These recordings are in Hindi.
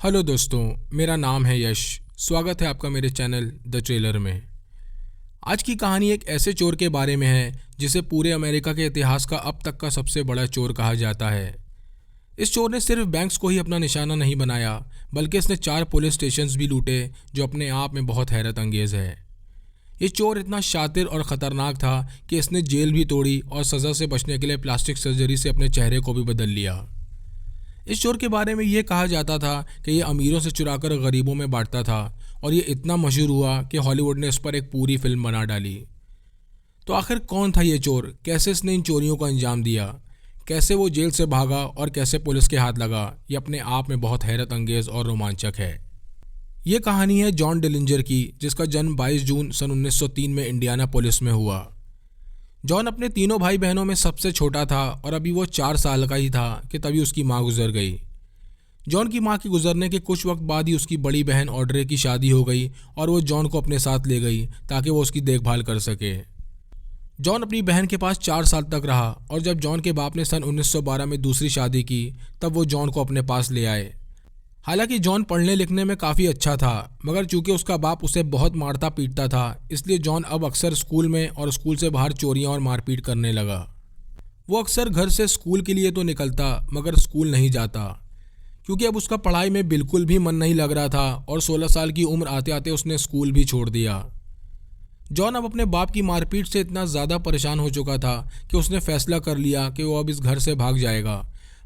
हेलो दोस्तों, मेरा नाम है यश। स्वागत है आपका मेरे चैनल द ट्रेलर में। आज की कहानी एक ऐसे चोर के बारे में है जिसे पूरे अमेरिका के इतिहास का अब तक का सबसे बड़ा चोर कहा जाता है। इस चोर ने सिर्फ बैंक्स को ही अपना निशाना नहीं बनाया, बल्कि इसने 4 पुलिस स्टेशंस भी लूटे, जो अपने आप में बहुत हैरत अंगेज है। ये चोर इतना शातिर और ख़तरनाक था कि इसने जेल भी तोड़ी और सज़ा से बचने के लिए प्लास्टिक सर्जरी से अपने चेहरे को भी बदल लिया। इस चोर के बारे में ये कहा जाता था कि ये अमीरों से चुराकर गरीबों में बांटता था, और ये इतना मशहूर हुआ कि हॉलीवुड ने इस पर एक पूरी फिल्म बना डाली। तो आखिर कौन था ये चोर, कैसे इसने इन चोरियों को अंजाम दिया, कैसे वो जेल से भागा और कैसे पुलिस के हाथ लगा, ये अपने आप में बहुत हैरत अंगेज और रोमांचक है। ये कहानी है जॉन डिलिंजर की, जिसका जन्म 22 जून सन 1903 में इंडियाना पुलिस में हुआ। जॉन अपने तीनों भाई बहनों में सबसे छोटा था और अभी वो 4 साल का ही था कि तभी उसकी माँ गुजर गई। जॉन की माँ के गुजरने के कुछ वक्त बाद ही उसकी बड़ी बहन ऑड्रे की शादी हो गई और वो जॉन को अपने साथ ले गई ताकि वो उसकी देखभाल कर सके। जॉन अपनी बहन के पास 4 साल तक रहा, और जब जॉन के बाप ने सन 1912 में दूसरी शादी की तब वो जॉन को अपने पास ले आए। हालांकि जॉन पढ़ने लिखने में काफ़ी अच्छा था, मगर चूंकि उसका बाप उसे बहुत मारता पीटता था, इसलिए जॉन अब अक्सर स्कूल में और स्कूल से बाहर चोरियां और मारपीट करने लगा। वो अक्सर घर से स्कूल के लिए तो निकलता, मगर स्कूल नहीं जाता, क्योंकि अब उसका पढ़ाई में बिल्कुल भी मन नहीं लग रहा था, और 16 साल की उम्र आते आते उसने स्कूल भी छोड़ दिया। जॉन अब अपने बाप की मारपीट से इतना ज़्यादा परेशान हो चुका था कि उसने फैसला कर लिया कि वो अब इस घर से भाग जाएगा,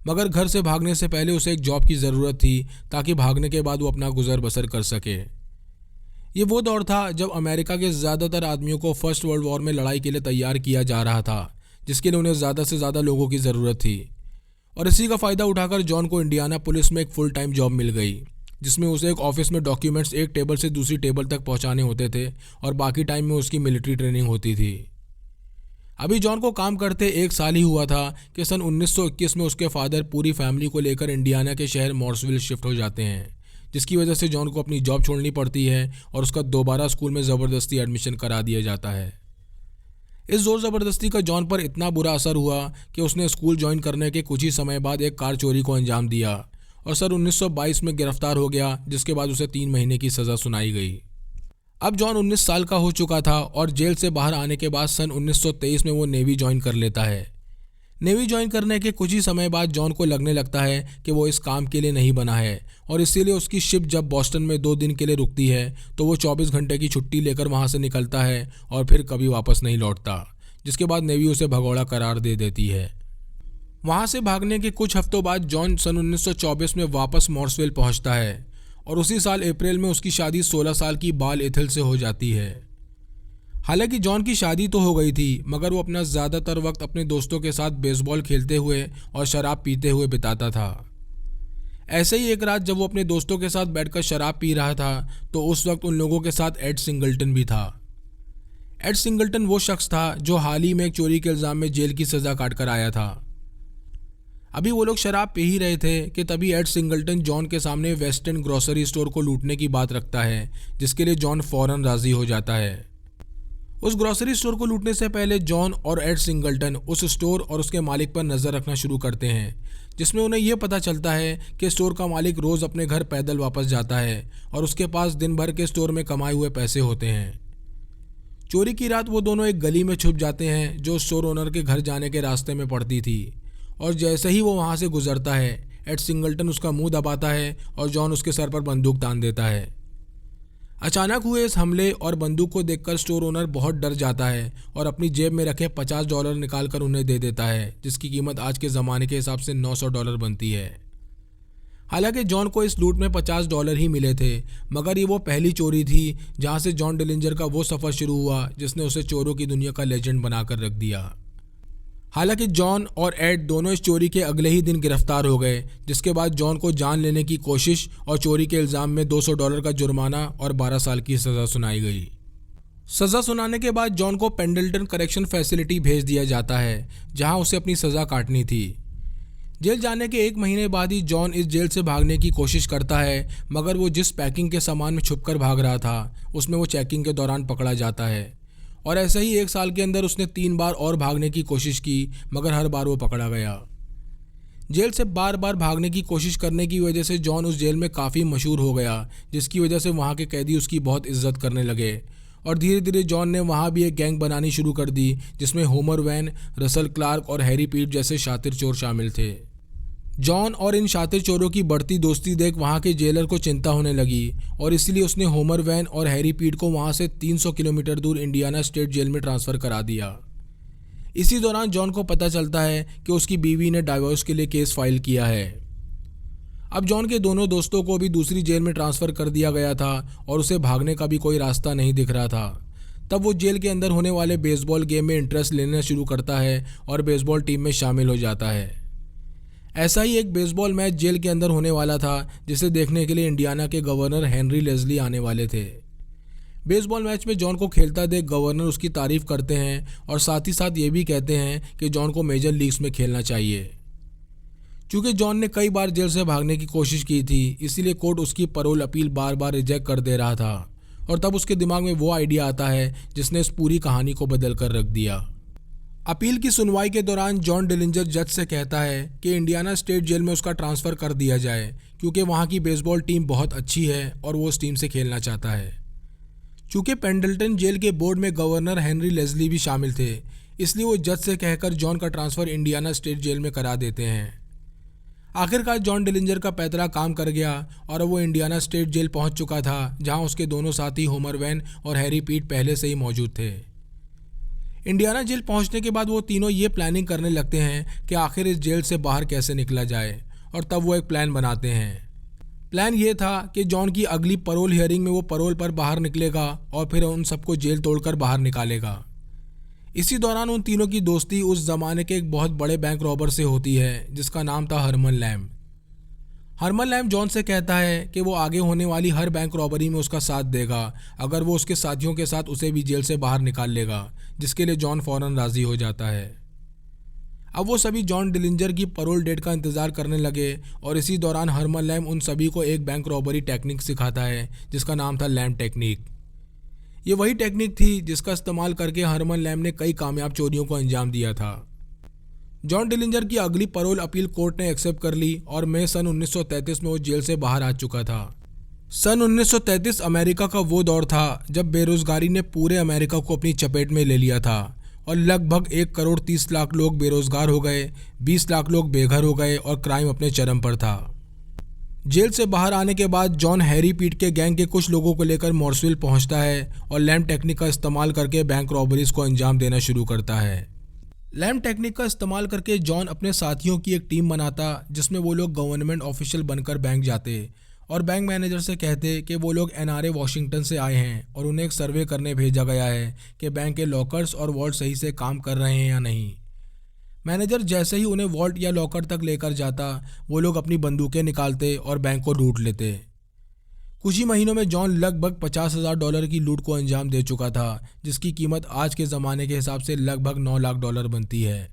मगर घर से भागने से पहले उसे एक जॉब की ज़रूरत थी ताकि भागने के बाद वो अपना गुजर बसर कर सके। ये वो दौर था जब अमेरिका के ज़्यादातर आदमियों को फर्स्ट वर्ल्ड वॉर में लड़ाई के लिए तैयार किया जा रहा था, जिसके लिए उन्हें ज़्यादा से ज़्यादा लोगों की ज़रूरत थी। और इसी का फ़ायदा उठाकर जॉन को इंडियाना पुलिस में एक फुल टाइम जॉब मिल गई, जिसमें उसे एक ऑफिस में डॉक्यूमेंट्स एक टेबल से दूसरी टेबल तक पहुँचाने होते थे, और बाकी टाइम में उसकी मिलिट्री ट्रेनिंग होती थी। अभी जॉन को काम करते 1 साल ही हुआ था कि सन 1921 में उसके फादर पूरी फैमिली को लेकर इंडियाना के शहर मॉर्सविल शिफ्ट हो जाते हैं, जिसकी वजह से जॉन को अपनी जॉब छोड़नी पड़ती है और उसका दोबारा स्कूल में ज़बरदस्ती एडमिशन करा दिया जाता है। इस ज़ोर ज़बरदस्ती का जॉन पर इतना बुरा असर हुआ कि उसने स्कूल ज्वाइन करने के कुछ ही समय बाद एक कार चोरी को अंजाम दिया और सन 1922 में गिरफ्तार हो गया, जिसके बाद उसे 3 महीने की सज़ा सुनाई गई। अब जॉन 19 साल का हो चुका था, और जेल से बाहर आने के बाद सन 1923 में वो नेवी ज्वाइन कर लेता है। नेवी ज्वाइन करने के कुछ ही समय बाद जॉन को लगने लगता है कि वो इस काम के लिए नहीं बना है, और इसीलिए उसकी शिप जब बॉस्टन में 2 दिन के लिए रुकती है तो वो 24 घंटे की छुट्टी लेकर वहाँ से निकलता है और फिर कभी वापस नहीं लौटता, जिसके बाद नेवी उसे भगौड़ा करार दे देती है। वहाँ से भागने के कुछ हफ्तों बाद जॉन सन 1924 में वापस मॉर्सविल पहुँचता है, और उसी साल अप्रैल में उसकी शादी 16 साल की बाल एथिल से हो जाती है। हालांकि जॉन की शादी तो हो गई थी, मगर वो अपना ज़्यादातर वक्त अपने दोस्तों के साथ बेसबॉल खेलते हुए और शराब पीते हुए बिताता था। ऐसे ही एक रात जब वो अपने दोस्तों के साथ बैठकर शराब पी रहा था, तो उस वक्त उन लोगों के साथ एड सिंगल्टन भी था। एड सिंगल्टन वो शख्स था जो हाल ही में एक चोरी के इल्ज़ाम में जेल की सज़ा काट कर आया था। अभी वो लोग शराब पी ही रहे थे कि तभी एड सिंगल्टन जॉन के सामने वेस्ट एंड ग्रोसरी स्टोर को लूटने की बात रखता है, जिसके लिए जॉन फौरन राज़ी हो जाता है। उस ग्रोसरी स्टोर को लूटने से पहले जॉन और एड सिंगल्टन उस स्टोर और उसके मालिक पर नज़र रखना शुरू करते हैं, जिसमें उन्हें यह पता चलता है कि स्टोर का मालिक रोज़ अपने घर पैदल वापस जाता है और उसके पास दिन भर के स्टोर में कमाए हुए पैसे होते हैं। चोरी की रात वो दोनों एक गली में छुप जाते हैं जो स्टोर ओनर के घर जाने के रास्ते में पड़ती थी, और जैसे ही वो वहाँ से गुजरता है, एड सिंगल्टन उसका मुंह दबाता है और जॉन उसके सर पर बंदूक तान देता है। अचानक हुए इस हमले और बंदूक को देखकर स्टोर ओनर बहुत डर जाता है और अपनी जेब में रखे $50 निकालकर उन्हें दे देता है, जिसकी कीमत आज के ज़माने के हिसाब से $900 बनती है। हालांकि जॉन को इस लूट में $50 ही मिले थे, मगर ये वो पहली चोरी थी जहाँ से जॉन डिलिंजर का वो सफ़र शुरू हुआ जिसने उसे चोरों की दुनिया का लेजेंड बनाकर रख दिया। हालांकि जॉन और एड दोनों इस चोरी के अगले ही दिन गिरफ्तार हो गए, जिसके बाद जॉन को जान लेने की कोशिश और चोरी के इल्ज़ाम में $200 का जुर्माना और 12 साल की सज़ा सुनाई गई। सज़ा सुनाने के बाद जॉन को पेंडल्टन करेक्शन फैसिलिटी भेज दिया जाता है, जहां उसे अपनी सज़ा काटनी थी। जेल जाने के 1 महीने बाद ही जॉन इस जेल से भागने की कोशिश करता है, मगर वो जिस पैकिंग के सामान में छुपकर भाग रहा था उसमें वो चेकिंग के दौरान पकड़ा जाता है, और ऐसे ही 1 साल के अंदर उसने 3 बार और भागने की कोशिश की, मगर हर बार वो पकड़ा गया। जेल से बार बार भागने की कोशिश करने की वजह से जॉन उस जेल में काफ़ी मशहूर हो गया, जिसकी वजह से वहाँ के कैदी उसकी बहुत इज्जत करने लगे। और धीरे धीरे जॉन ने वहाँ भी एक गैंग बनानी शुरू कर दी, जिसमें होमर वैन, रसल क्लार्क और हैरी पीट जैसे शातिर चोर शामिल थे। जॉन और इन शातिर चोरों की बढ़ती दोस्ती देख वहाँ के जेलर को चिंता होने लगी और इसलिए उसने होमर वैन और हैरी पीट को वहाँ से 300 किलोमीटर दूर इंडियाना स्टेट जेल में ट्रांसफ़र करा दिया। इसी दौरान जॉन को पता चलता है कि उसकी बीवी ने डाइवोर्स के लिए केस फाइल किया है। अब जॉन के दोनों दोस्तों को भी दूसरी जेल में ट्रांसफ़र कर दिया गया था और उसे भागने का भी कोई रास्ता नहीं दिख रहा था। तब वो जेल के अंदर होने वाले बेसबॉल गेम में इंटरेस्ट लेना शुरू करता है और बेसबॉल टीम में शामिल हो जाता है। ऐसा ही एक बेसबॉल मैच जेल के अंदर होने वाला था, जिसे देखने के लिए इंडियाना के गवर्नर हेनरी लेस्ली आने वाले थे। बेसबॉल मैच में जॉन को खेलता देख गवर्नर उसकी तारीफ करते हैं और साथ ही साथ ये भी कहते हैं कि जॉन को मेजर लीग्स में खेलना चाहिए। चूँकि जॉन ने कई बार जेल से भागने की कोशिश की थी, इसीलिए कोर्ट उसकी पैरोल अपील बार बार रिजेक्ट कर दे रहा था और तब उसके दिमाग में वो आइडिया आता है जिसने इस पूरी कहानी को बदल कर रख दिया। अपील की सुनवाई के दौरान जॉन डिलिंजर जज से कहता है कि इंडियाना स्टेट जेल में उसका ट्रांसफ़र कर दिया जाए, क्योंकि वहाँ की बेसबॉल टीम बहुत अच्छी है और वो उस टीम से खेलना चाहता है। चूँकि पेंडल्टन जेल के बोर्ड में गवर्नर हेनरी लेस्ली भी शामिल थे, इसलिए वो जज से कहकर जॉन का ट्रांसफ़र इंडियाना स्टेट जेल में करा देते हैं। आखिरकार जॉन डिलिंजर का पैतरा काम कर गया और वो इंडियाना स्टेट जेल पहुंच चुका था, जहां उसके दोनों साथी होमर वैन और हैरी पीट पहले से ही मौजूद थे। इंडियाना जेल पहुंचने के बाद वो तीनों ये प्लानिंग करने लगते हैं कि आखिर इस जेल से बाहर कैसे निकला जाए, और तब वो एक प्लान बनाते हैं। प्लान ये था कि जॉन की अगली पैरोल हियरिंग में वो पैरोल पर बाहर निकलेगा और फिर उन सबको जेल तोड़कर बाहर निकालेगा। इसी दौरान उन तीनों की दोस्ती उस ज़माने के एक बहुत बड़े बैंक रॉबर से होती है, जिसका नाम था Herman Lamm. Herman Lamm John से कहता है कि वो आगे होने वाली हर बैंक रॉबरी में उसका साथ देगा अगर वो उसके साथियों के साथ उसे भी जेल से बाहर निकाल लेगा, जिसके लिए जॉन फ़ौरन राज़ी हो जाता है। अब वो सभी जॉन डिलिंजर की पैरोल डेट का इंतज़ार करने लगे और इसी दौरान हरमन लैम उन सभी को एक बैंक रॉबरी टेक्निक सिखाता है, जिसका नाम था लैम टेक्निक। ये वही टेक्निक थी जिसका इस्तेमाल करके हरमन लैम ने कई कामयाब चोरियों को अंजाम दिया था। जॉन डिलिंजर की अगली पैरोल अपील कोर्ट ने एक्सेप्ट कर ली और मई सन 1933 में वो जेल से बाहर आ चुका था। सन 1933 अमेरिका का वो दौर था जब बेरोजगारी ने पूरे अमेरिका को अपनी चपेट में ले लिया था और लगभग 1 करोड़ 30 लाख लोग बेरोजगार हो गए, 20 लाख लोग बेघर हो गए और क्राइम अपने चरम पर था। जेल से बाहर आने के बाद जॉन हैरी पीट के गैंग के कुछ लोगों को लेकर मॉर्सविल पहुंचता है और लैम टेक्निक का इस्तेमाल करके बैंक रॉबरीज को अंजाम देना शुरू करता है। लैम टेक्निक का इस्तेमाल करके जॉन अपने साथियों की एक टीम बनाता, जिसमें वो लोग गवर्नमेंट ऑफिशियल बनकर बैंक जाते और बैंक मैनेजर से कहते कि वो लोग NRA वाशिंगटन से आए हैं और उन्हें एक सर्वे करने भेजा गया है कि बैंक के लॉकर्स और वॉल्ट सही से काम कर रहे हैं या नहीं। मैनेजर जैसे ही उन्हें वॉल्ट या लॉकर तक लेकर जाता, वो लोग अपनी बंदूकें निकालते और बैंक को लूट लेते। कुछ ही महीनों में जॉन लगभग $50,000 की लूट को अंजाम दे चुका था, जिसकी कीमत आज के ज़माने के हिसाब से लगभग $9 लाख बनती है।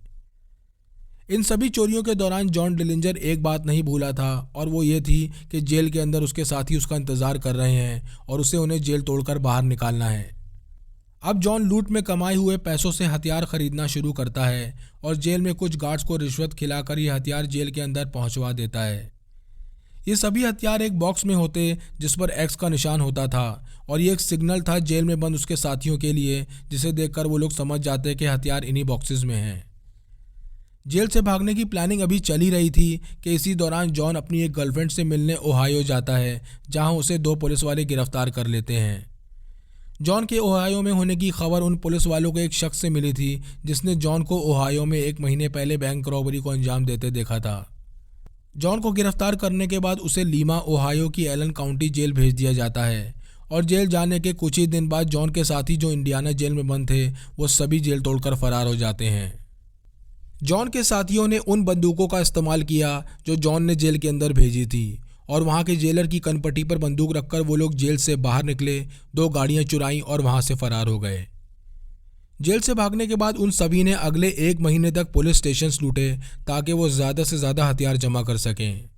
इन सभी चोरियों के दौरान जॉन डिलिंजर एक बात नहीं भूला था और वो ये थी कि जेल के अंदर उसके साथी उसका इंतज़ार कर रहे हैं और उसे उन्हें जेल तोड़कर बाहर निकालना है। अब जॉन लूट में कमाए हुए पैसों से हथियार खरीदना शुरू करता है और जेल में कुछ गार्ड्स को रिश्वत खिलाकर ये हथियार जेल के अंदर पहुंचवा देता है। ये सभी हथियार एक बॉक्स में होते जिस पर X का निशान होता था और ये एक सिग्नल था जेल में बंद उसके साथियों के लिए, जिसे देखकर वो लोग समझ जाते कि हथियार इन्हीं बॉक्सेस में हैं। जेल से भागने की प्लानिंग अभी चल ही रही थी कि इसी दौरान जॉन अपनी एक गर्लफ्रेंड से मिलने ओहायो जाता है, जहां उसे 2 पुलिस वाले गिरफ्तार कर लेते हैं। जॉन के ओहायो में होने की खबर उन पुलिस वालों को एक शख्स से मिली थी जिसने जॉन को ओहायो में 1 महीने पहले बैंक रॉबरी को अंजाम देते देखा था। जॉन को गिरफ्तार करने के बाद उसे लीमा ओहायो की एलन काउंटी जेल भेज दिया जाता है और जेल जाने के कुछ ही दिन बाद जॉन के साथी जो इंडियाना जेल में बंद थे, वो सभी जेल तोड़कर फरार हो जाते हैं। जॉन के साथियों ने उन बंदूकों का इस्तेमाल किया जो जॉन ने जेल के अंदर भेजी थी और वहाँ के जेलर की कनपट्टी पर बंदूक रखकर वो लोग जेल से बाहर निकले, 2 गाड़ियाँ चुराईं और वहाँ से फरार हो गए। जेल से भागने के बाद उन सभी ने अगले 1 महीने तक पुलिस स्टेशंस लूटे ताकि वो ज़्यादा से ज़्यादा हथियार जमा कर सकें।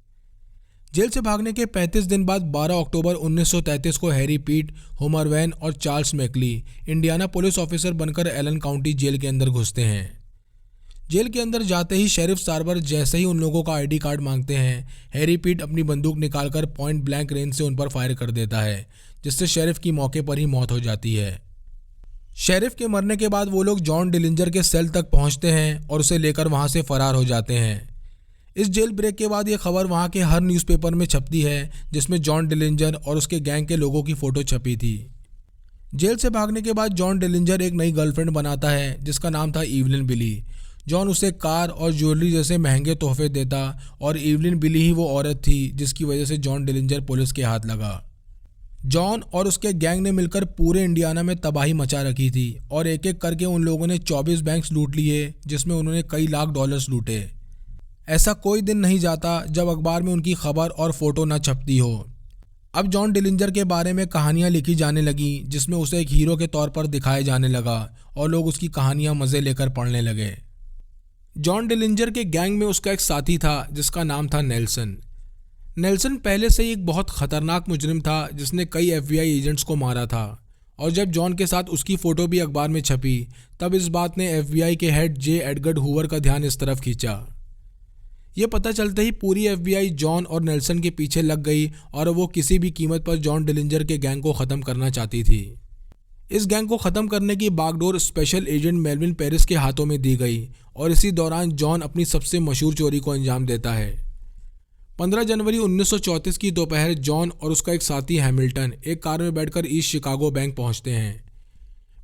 जेल से भागने के 35 दिन बाद 12 अक्टूबर 1933 को हैरी पीट, होमर वैन और चार्ल्स मैकली इंडियाना पुलिस ऑफिसर बनकर एलन काउंटी जेल के अंदर घुसते हैं। जेल के अंदर जाते ही शेरिफ सार्वर जैसे ही उन लोगों का आईडी कार्ड मांगते हैं, हैरी पीट अपनी बंदूक निकालकर पॉइंट ब्लैंक रेंज से उन पर फायर कर देता है, जिससे शेरिफ की मौके पर ही मौत हो जाती है। शेरिफ के मरने के बाद वो लोग जॉन डिलिंजर के सेल तक पहुंचते हैं और उसे लेकर वहां से फरार हो जाते हैं। इस जेल ब्रेक के बाद ये खबर वहां के हर न्यूज़पेपर में छपती है, जिसमें जॉन डिलिंजर और उसके गैंग के लोगों की फ़ोटो छपी थी। जेल से भागने के बाद जॉन डिलिंजर एक नई गर्लफ्रेंड बनाता है, जिसका नाम था इवलिन बिली। जॉन उसे कार और ज्वेलरी जैसे महंगे तोहफे देता और इवलिन बिली ही वो औरत थी जिसकी वजह से जॉन डिलिंजर पुलिस के हाथ लगा। जॉन और उसके गैंग ने मिलकर पूरे इंडियाना में तबाही मचा रखी थी और एक एक करके उन लोगों ने 24 बैंक्स लूट लिए, जिसमें उन्होंने कई लाख डॉलर्स लूटे। ऐसा कोई दिन नहीं जाता जब अखबार में उनकी खबर और फोटो न छपती हो। अब जॉन डिलिंजर के बारे में कहानियां लिखी जाने लगी, जिसमें उसे एक हीरो के तौर पर दिखाया जाने लगा और लोग उसकी कहानियां मज़े लेकर पढ़ने लगे। जॉन डिलिंजर के गैंग में उसका एक साथी था जिसका नाम था नेल्सन। नेल्सन पहले से ही एक बहुत खतरनाक मुजरिम था जिसने कई FBI एजेंट्स को मारा था, और जब जॉन के साथ उसकी फ़ोटो भी अखबार में छपी तब इस बात ने FBI के हेड जे एडगर हूवर का ध्यान इस तरफ खींचा। ये पता चलते ही पूरी FBI जॉन और नेल्सन के पीछे लग गई और वो किसी भी कीमत पर जॉन डिलिंजर के गैंग को ख़त्म करना चाहती थी। इस गैंग को ख़त्म करने की बागडोर स्पेशल एजेंट मेलविन पेरिस के हाथों में दी गई और इसी दौरान जॉन अपनी सबसे मशहूर चोरी को अंजाम देता है। 15 जनवरी 1934 की दोपहर जॉन और उसका एक साथी हैमिल्टन एक कार में बैठकर ईस्ट शिकागो बैंक पहुंचते हैं।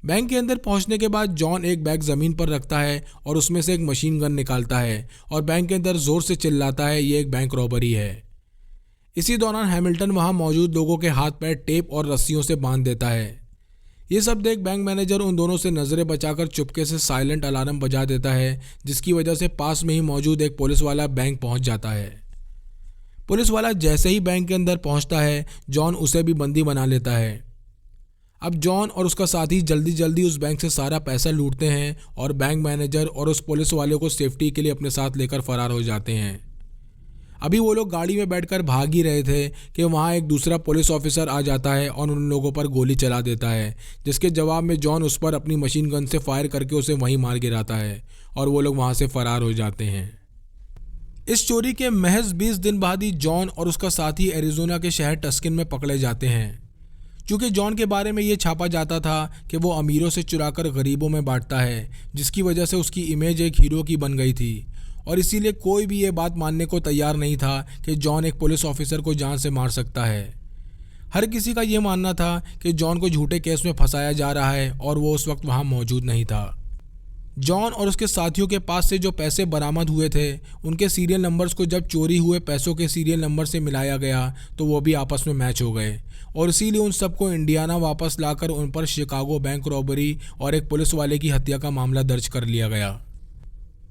बैंक के अंदर पहुंचने के बाद जॉन एक बैग ज़मीन पर रखता है और उसमें से एक मशीन गन निकालता है और बैंक के अंदर ज़ोर से चिल्लाता है, ये एक बैंक रॉबरी है। इसी दौरान हैमिल्टन वहां मौजूद लोगों के हाथ पैर टेप और रस्सियों से बांध देता है। ये सब देख बैंक मैनेजर उन दोनों से नज़रें बचाकर चुपके से साइलेंट अलार्म बजा देता है, जिसकी वजह से पास में ही मौजूद एक पुलिस वाला बैंक पहुंच जाता है। पुलिस वाला जैसे ही बैंक के अंदर पहुंचता है, जॉन उसे भी बंदी बना लेता है। अब जॉन और उसका साथी जल्दी जल्दी उस बैंक से सारा पैसा लूटते हैं और बैंक मैनेजर और उस पुलिस वाले को सेफ्टी के लिए अपने साथ लेकर फरार हो जाते हैं। अभी वो लोग गाड़ी में बैठकर भाग ही रहे थे कि वहाँ एक दूसरा पुलिस ऑफिसर आ जाता है और उन लोगों पर गोली चला देता है, जिसके जवाब में जॉन उस पर अपनी मशीन गन से फायर करके उसे वहीं मार गिराता है और वो लोग वहाँ से फरार हो जाते हैं। इस चोरी के महज 20 दिन बाद ही जॉन और उसका साथी एरिजोना के शहर टस्किन में पकड़े जाते हैं। चूँकि जॉन के बारे में ये छापा जाता था कि वो अमीरों से चुराकर गरीबों में बांटता है, जिसकी वजह से उसकी इमेज एक हीरो की बन गई थी और इसीलिए कोई भी ये बात मानने को तैयार नहीं था कि जॉन एक पुलिस ऑफिसर को जान से मार सकता है। हर किसी का ये मानना था कि जॉन को झूठे केस में फंसाया जा रहा है और वो उस वक्त वहाँ मौजूद नहीं था। जॉन और उसके साथियों के पास से जो पैसे बरामद हुए थे, उनके सीरियल नंबर्स को जब चोरी हुए पैसों के सीरियल नंबर से मिलाया गया तो वो भी आपस में मैच हो गए और इसीलिए उन सबको इंडियाना वापस लाकर उन पर शिकागो बैंक रॉबरी और एक पुलिस वाले की हत्या का मामला दर्ज कर लिया गया।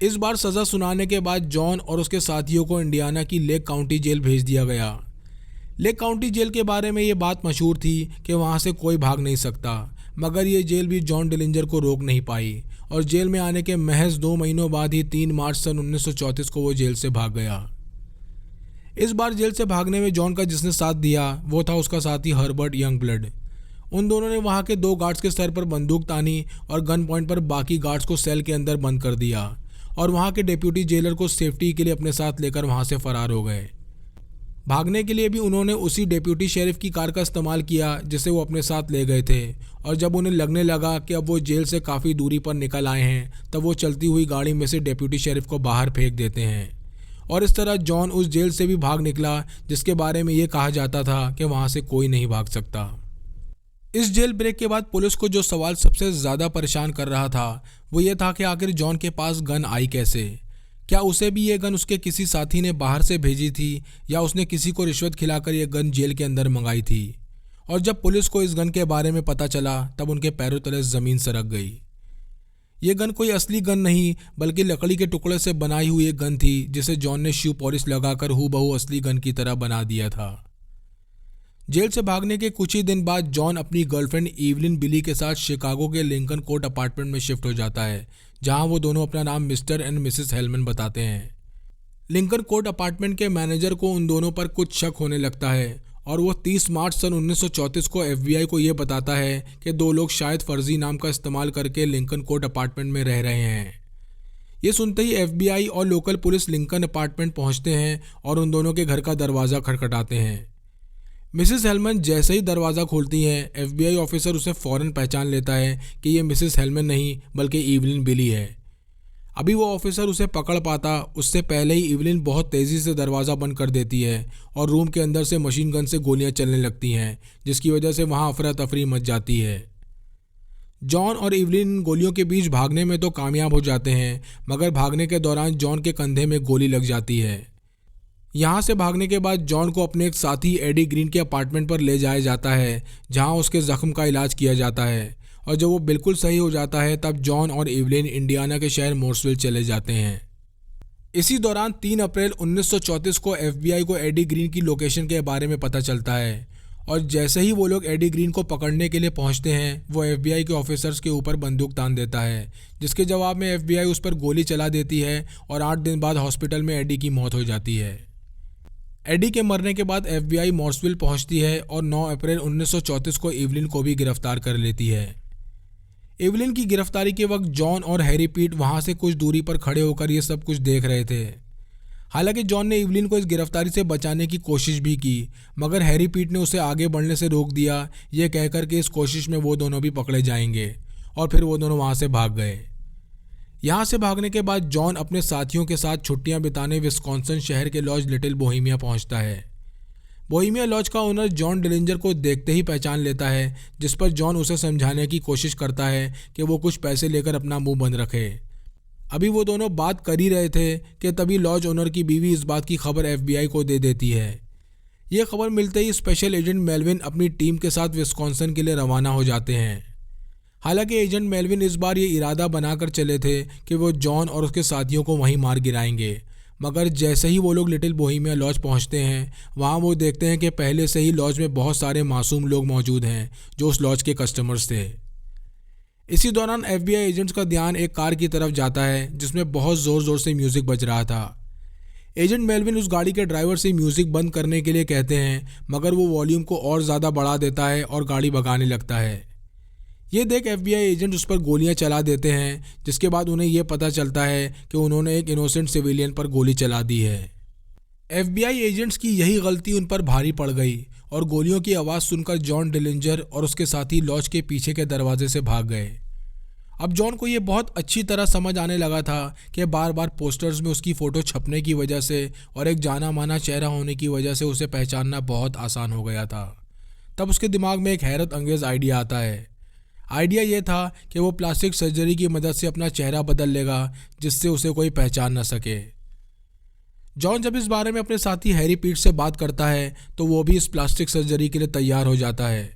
इस बार सज़ा सुनाने के बाद जॉन और उसके साथियों को इंडियाना की लेक काउंटी जेल भेज दिया गया। लेक काउंटी जेल के बारे में ये बात मशहूर थी कि वहाँ से कोई भाग नहीं सकता, मगर ये जेल भी जॉन डिलिंजर को रोक नहीं पाई और जेल में आने के महज 2 महीनों बाद ही 3 मार्च सन 1934 को वो जेल से भाग गया। इस बार जेल से भागने में जॉन का जिसने साथ दिया वो था उसका साथी हर्बर्ट यंगब्लड। उन दोनों ने वहाँ के 2 गार्ड्स के सर पर बंदूक तानी और गन पॉइंट पर बाकी गार्ड्स को सेल के अंदर बंद कर दिया और वहाँ के डिप्यूटी जेलर को सेफ्टी के लिए अपने साथ लेकर वहाँ से फरार हो गए। भागने के लिए भी उन्होंने उसी डिप्यूटी शेरिफ की कार का इस्तेमाल किया जिसे वो अपने साथ ले गए थे और जब उन्हें लगने लगा कि अब वो जेल से काफ़ी दूरी पर निकल आए हैं तब वो चलती हुई गाड़ी में से डिप्यूटी शेरिफ को बाहर फेंक देते हैं और इस तरह जॉन उस जेल से भी भाग निकला जिसके बारे में ये कहा जाता था कि वहाँ से कोई नहीं भाग सकता। इस जेल ब्रेक के बाद पुलिस को जो सवाल सबसे ज़्यादा परेशान कर रहा था वो ये था कि आखिर जॉन के पास गन आई कैसे। क्या उसे भी ये गन उसके किसी साथी ने बाहर से भेजी थी या उसने किसी को रिश्वत खिलाकर ये गन जेल के अंदर मंगाई थी। और जब पुलिस को इस गन के बारे में पता चला तब उनके पैरों तले ज़मीन सरक गई। ये गन कोई असली गन नहीं बल्कि लकड़ी के टुकड़े से बनाई हुई एक गन थी जिसे जॉन ने शू पॉलिश लगाकर हूबहू असली गन की तरह बना दिया था। जेल से भागने के कुछ ही दिन बाद जॉन अपनी गर्लफ्रेंड इवलिन बिली के साथ शिकागो के लिंकन कोर्ट अपार्टमेंट में शिफ्ट हो जाता है, जहां वो दोनों अपना नाम मिस्टर एंड मिसेस हेलमन बताते हैं। लिंकन कोर्ट अपार्टमेंट के मैनेजर को उन दोनों पर कुछ शक होने लगता है और वो 30 मार्च सन 1934 को FBI को ये बताता है कि 2 लोग शायद फर्जी नाम का इस्तेमाल करके लिंकन कोर्ट अपार्टमेंट में रह रहे हैं। ये सुनते ही एफबीआई और लोकल पुलिस लिंकन अपार्टमेंट पहुंचते हैं और उन दोनों के घर का दरवाज़ा खटखटाते हैं। मिसेस हेलमन जैसे ही दरवाज़ा खोलती हैं, एफबीआई ऑफिसर उसे फ़ौरन पहचान लेता है कि ये मिसेस हेलमन नहीं बल्कि इवलिन बिली है। अभी वो ऑफिसर उसे पकड़ पाता उससे पहले ही इवलिन बहुत तेज़ी से दरवाज़ा बंद कर देती है और रूम के अंदर से मशीन गन से गोलियां चलने लगती हैं, जिसकी वजह से वहाँ अफरा तफरी मच जाती है। जॉन और इवलिन गोलियों के बीच भागने में तो कामयाब हो जाते हैं, मगर भागने के दौरान जॉन के कंधे में गोली लग जाती है। यहाँ से भागने के बाद जॉन को अपने एक साथी एडी ग्रीन के अपार्टमेंट पर ले जाया जाता है, जहाँ उसके जख्म का इलाज किया जाता है। और जब वो बिल्कुल सही हो जाता है तब जॉन और इवलिन इंडियाना के शहर मोर्सविल चले जाते हैं। इसी दौरान 3 अप्रैल 1934 को एफबीआई को एडी ग्रीन की लोकेशन के बारे में पता चलता है और जैसे ही वो लोग एडी ग्रीन को पकड़ने के लिए पहुंचते हैं, वो एफबीआई के ऑफिसर्स के ऊपर बंदूक तान देता है, जिसके जवाब में एफबीआई उस पर गोली चला देती है और 8 दिन बाद हॉस्पिटल में एडी की मौत हो जाती है। एडी के मरने के बाद एफबीआई मॉर्सविल पहुंचती है और 9 अप्रैल 1934 को इवलिन को भी गिरफ्तार कर लेती है। इवलिन की गिरफ्तारी के वक्त जॉन और हैरी पीट वहां से कुछ दूरी पर खड़े होकर ये सब कुछ देख रहे थे। हालांकि जॉन ने इवलिन को इस गिरफ्तारी से बचाने की कोशिश भी की, मगर हैरी पीट ने उसे आगे बढ़ने से रोक दिया, ये कहकर कि इस कोशिश में वो दोनों भी पकड़े जाएंगे, और फिर वो दोनों वहां से भाग गए। यहाँ से भागने के बाद जॉन अपने साथियों के साथ छुट्टियां बिताने विस्कॉन्सिन शहर के लॉज लिटिल बोहेमिया पहुंचता है। बोहेमिया लॉज का ओनर जॉन डिलिंजर को देखते ही पहचान लेता है, जिस पर जॉन उसे समझाने की कोशिश करता है कि वो कुछ पैसे लेकर अपना मुंह बंद रखे। अभी वो दोनों बात कर ही रहे थे कि तभी लॉज ओनर की बीवी इस बात की खबर एफबीआई को दे देती है। ये खबर मिलते ही स्पेशल एजेंट मेलविन अपनी टीम के साथ विस्कॉन्सिन के लिए रवाना हो जाते हैं। हालांकि एजेंट मेलविन इस बार ये इरादा बनाकर चले थे कि वो जॉन और उसके साथियों को वहीं मार गिराएंगे, मगर जैसे ही वो लोग लिटिल बोहेमिया लॉज पहुंचते हैं, वहाँ वो देखते हैं कि पहले से ही लॉज में बहुत सारे मासूम लोग मौजूद हैं जो उस लॉज के कस्टमर्स थे। इसी दौरान एफबीआई एजेंट्स का ध्यान एक कार की तरफ जाता है जिसमें बहुत ज़ोर ज़ोर से म्यूज़िक बज रहा था। एजेंट मेलविन उस गाड़ी के ड्राइवर से म्यूज़िक बंद करने के लिए कहते हैं, मगर वो वॉल्यूम को और ज़्यादा बढ़ा देता है और गाड़ी भगाने लगता है। ये देख एफबीआई एजेंट उस पर गोलियां चला देते हैं, जिसके बाद उन्हें यह पता चलता है कि उन्होंने एक इनोसेंट सिविलियन पर गोली चला दी है। एफबीआई एजेंट्स की यही गलती उन पर भारी पड़ गई और गोलियों की आवाज़ सुनकर जॉन डिलिंजर और उसके साथी लॉज के पीछे के दरवाजे से भाग गए। अब जॉन को ये बहुत अच्छी तरह समझ आने लगा था कि बार बार पोस्टर्स में उसकी फ़ोटो छपने की वजह से और एक जाना माना चेहरा होने की वजह से उसे पहचानना बहुत आसान हो गया था। तब उसके दिमाग में एक हैरत अंगेज़ आइडिया आता है। आइडिया ये था कि वो प्लास्टिक सर्जरी की मदद से अपना चेहरा बदल लेगा, जिससे उसे कोई पहचान न सके। जॉन जब इस बारे में अपने साथी हैरी पीट से बात करता है तो वो भी इस प्लास्टिक सर्जरी के लिए तैयार हो जाता है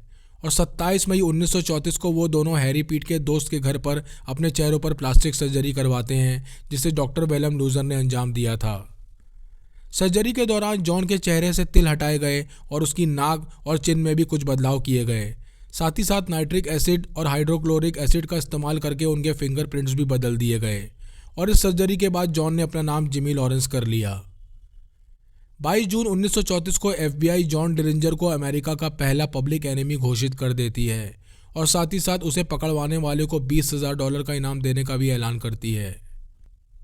और 27 मई 1934 को वो दोनों हैरी पीट के दोस्त के घर पर अपने चेहरों पर प्लास्टिक सर्जरी करवाते हैं, जिसे डॉक्टर वेलम लूजर ने अंजाम दिया था। सर्जरी के दौरान जॉन के चेहरे से तिल हटाए गए और उसकी नाक और चिन में भी कुछ बदलाव किए गए। साथ ही साथ नाइट्रिक एसिड और हाइड्रोक्लोरिक एसिड का इस्तेमाल करके उनके फिंगरप्रिंट्स भी बदल दिए गए और इस सर्जरी के बाद जॉन ने अपना नाम जिमी लॉरेंस कर लिया। 22 जून 1934 को एफबीआई जॉन डिलिंजर को अमेरिका का पहला पब्लिक एनिमी घोषित कर देती है और साथ ही साथ उसे पकड़वाने वाले को $20,000 का इनाम देने का भी ऐलान करती है।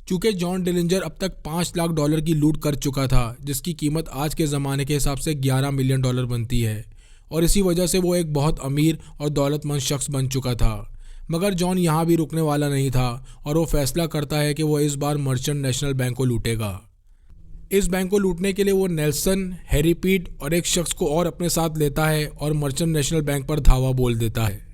चूँकि जॉन डिलिंजर अब तक $5 लाख की लूट कर चुका था, जिसकी कीमत आज के ज़माने के हिसाब से $11 मिलियन बनती है, और इसी वजह से वो एक बहुत अमीर और दौलतमंद शख्स बन चुका था। मगर जॉन यहाँ भी रुकने वाला नहीं था और वो फैसला करता है कि वो इस बार मर्चेंट नेशनल बैंक को लूटेगा। इस बैंक को लूटने के लिए वो नेल्सन, हैरी पीट और एक शख्स को और अपने साथ लेता है और मर्चेंट नेशनल बैंक पर धावा बोल देता है।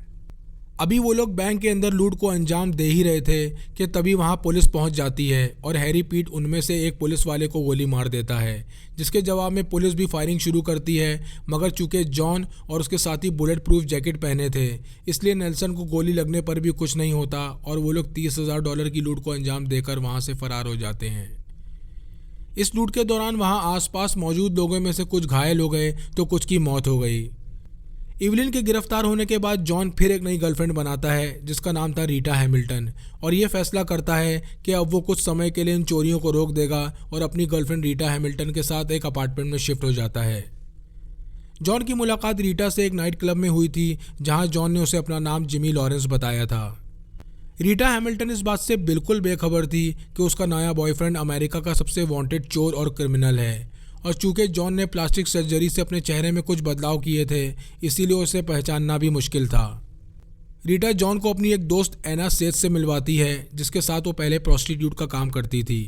अभी वो लोग बैंक के अंदर लूट को अंजाम दे ही रहे थे कि तभी वहाँ पुलिस पहुँच जाती है और हैरी पीट उनमें से एक पुलिस वाले को गोली मार देता है, जिसके जवाब में पुलिस भी फायरिंग शुरू करती है। मगर चूंकि जॉन और उसके साथी बुलेट प्रूफ जैकेट पहने थे, इसलिए नेल्सन को गोली लगने पर भी कुछ नहीं होता और वो लोग $30,000 की लूट को अंजाम देकर वहाँ से फरार हो जाते हैं। इस लूट के दौरान वहाँ आसपास मौजूद लोगों में से कुछ घायल हो गए तो कुछ की मौत हो गई। इवलिन के गिरफ्तार होने के बाद जॉन फिर एक नई गर्लफ्रेंड बनाता है जिसका नाम था रीटा हैमिल्टन, और ये फैसला करता है कि अब वो कुछ समय के लिए इन चोरियों को रोक देगा और अपनी गर्लफ्रेंड रीटा हैमिल्टन के साथ एक अपार्टमेंट में शिफ्ट हो जाता है। जॉन की मुलाकात रीटा से एक नाइट क्लब में हुई थी, जहां जॉन ने उसे अपना नाम जिमी लॉरेंस बताया था। रीटा हैमिल्टन इस बात से बिल्कुल बेखबर थी कि उसका नया बॉयफ्रेंड अमेरिका का सबसे वांटेड चोर और क्रिमिनल है, और चूंकि जॉन ने प्लास्टिक सर्जरी से अपने चेहरे में कुछ बदलाव किए थे, इसीलिए उसे पहचानना भी मुश्किल था। रीटा जॉन को अपनी एक दोस्त एना सेज से मिलवाती है, जिसके साथ वो पहले प्रोस्टिट्यूट का काम करती थी।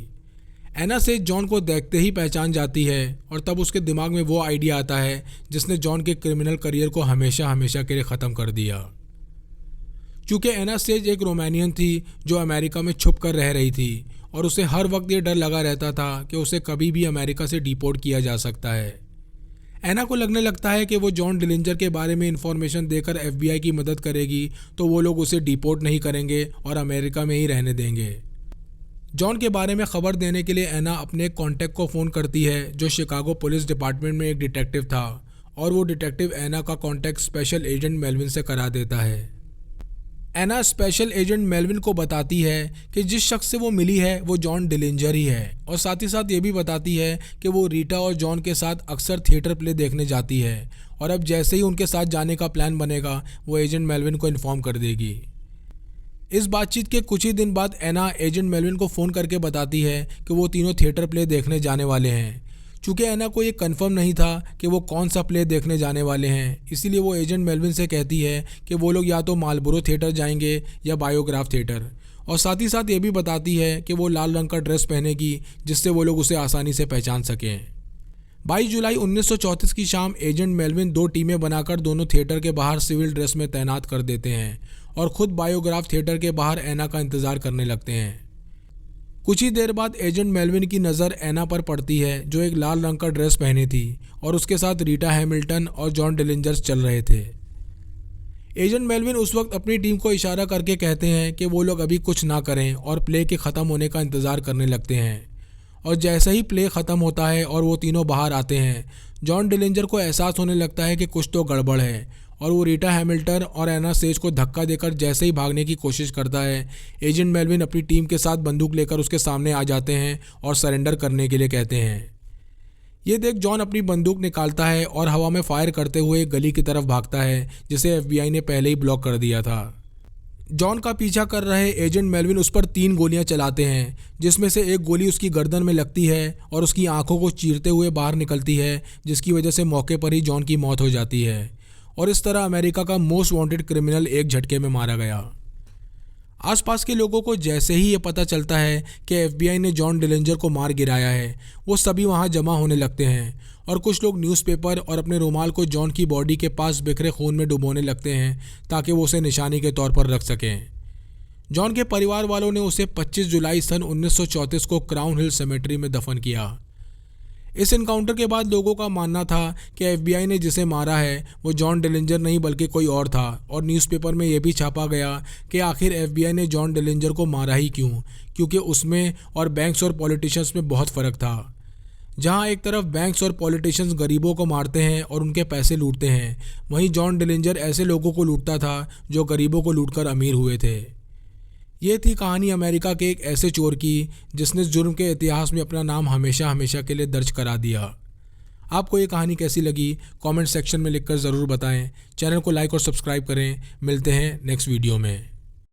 एना सेज जॉन को देखते ही पहचान जाती है, और तब उसके दिमाग में वो आइडिया आता है जिसने जॉन के क्रिमिनल करियर को हमेशा हमेशा के लिए ख़त्म कर दिया। चूँकि एना सेज एक रोमानियन थी जो अमेरिका में छुप कर रह रही थी, और उसे हर वक्त ये डर लगा रहता था कि उसे कभी भी अमेरिका से डिपोर्ट किया जा सकता है। एना को लगने लगता है कि वो जॉन डिलिंजर के बारे में इंफॉर्मेशन देकर FBI की मदद करेगी तो वो लोग उसे डिपोर्ट नहीं करेंगे और अमेरिका में ही रहने देंगे। जॉन के बारे में खबर देने के लिए एना अपने एक कॉन्टैक्ट को फ़ोन करती है जो शिकागो पुलिस डिपार्टमेंट में एक डिटेक्टिव था, और वो डिटेक्टिव एना का कॉन्टैक्ट स्पेशल एजेंट मेलविन से करा देता है। एना स्पेशल एजेंट मेलविन को बताती है कि जिस शख्स से वो मिली है वो जॉन डिलिंजर ही है, और साथ ही साथ ये भी बताती है कि वो रीटा और जॉन के साथ अक्सर थिएटर प्ले देखने जाती है, और अब जैसे ही उनके साथ जाने का प्लान बनेगा वो एजेंट मेलविन को इन्फॉर्म कर देगी। इस बातचीत के कुछ ही दिन बाद एना एजेंट मेलविन को फ़ोन करके बताती है कि वो तीनों थिएटर प्ले देखने जाने वाले हैं। चूँकि एना को ये कंफर्म नहीं था कि वो कौन सा प्ले देखने जाने वाले हैं, इसीलिए वो एजेंट मेलविन से कहती है कि वो लोग या तो मालबोरो थिएटर जाएंगे या बायोग्राफ थिएटर, और साथ ही साथ ये भी बताती है कि वो लाल रंग का ड्रेस पहनेगी जिससे वो लोग उसे आसानी से पहचान सकें। 22 जुलाई 1934 की शाम एजेंट मेलविन 2 टीमें बनाकर दोनों थिएटर के बाहर सिविल ड्रेस में तैनात कर देते हैं, और ख़ुद बायोग्राफ थिएटर के बाहर एना का इंतज़ार करने लगते हैं। कुछ ही देर बाद एजेंट मेलविन की नज़र एना पर पड़ती है जो एक लाल रंग का ड्रेस पहनी थी, और उसके साथ रीटा हैमिल्टन और जॉन डिलिंजर चल रहे थे। एजेंट मेलविन उस वक्त अपनी टीम को इशारा करके कहते हैं कि वो लोग अभी कुछ ना करें और प्ले के ख़त्म होने का इंतज़ार करने लगते हैं, और जैसे ही प्ले ख़त्म होता है और वो तीनों बाहर आते हैं, जॉन डिलिंजर को एहसास होने लगता है कि कुछ तो गड़बड़ है, और वो रीटा हैमिल्टन और एना सेज को धक्का देकर जैसे ही भागने की कोशिश करता है, एजेंट मेलविन अपनी टीम के साथ बंदूक लेकर उसके सामने आ जाते हैं और सरेंडर करने के लिए कहते हैं। ये देख जॉन अपनी बंदूक निकालता है और हवा में फायर करते हुए एक गली की तरफ भागता है जिसे FBI ने पहले ही ब्लॉक कर दिया था। जॉन का पीछा कर रहे एजेंट मेलविन उस पर 3 गोलियां चलाते हैं, जिसमें से एक गोली उसकी गर्दन में लगती है और उसकी आंखों को चीरते हुए बाहर निकलती है, जिसकी वजह से मौके पर ही जॉन की मौत हो जाती है, और इस तरह अमेरिका का मोस्ट वांटेड क्रिमिनल एक झटके में मारा गया। आसपास के लोगों को जैसे ही ये पता चलता है कि FBI ने जॉन डिलिंजर को मार गिराया है, वो सभी वहाँ जमा होने लगते हैं, और कुछ लोग न्यूज़पेपर और अपने रुमाल को जॉन की बॉडी के पास बिखरे खून में डुबोने लगते हैं ताकि वो उसे निशानी के तौर पर रख सकें। जॉन के परिवार वालों ने उसे 25 जुलाई सन 1934 को क्राउन हिल सेमेट्री में दफन किया। इस इनकाउंटर के बाद लोगों का मानना था कि FBI ने जिसे मारा है वो जॉन डिलिंजर नहीं बल्कि कोई और था, और न्यूज़पेपर में ये भी छापा गया कि आखिर FBI ने जॉन डिलिंजर को मारा ही क्यों, क्योंकि उसमें और बैंक्स और पॉलिटिशियंस में बहुत फ़र्क था। जहां एक तरफ बैंक्स और पॉलिटिशियंस गरीबों को मारते हैं और उनके पैसे लूटते हैं, वहीं जॉन डिलिंजर ऐसे लोगों को लूटता था जो गरीबों को लूटकर अमीर हुए थे। ये थी कहानी अमेरिका के एक ऐसे चोर की जिसने जुर्म के इतिहास में अपना नाम हमेशा हमेशा के लिए दर्ज करा दिया। आपको ये कहानी कैसी लगी कमेंट सेक्शन में लिखकर ज़रूर बताएं। चैनल को लाइक और सब्सक्राइब करें। मिलते हैं नेक्स्ट वीडियो में।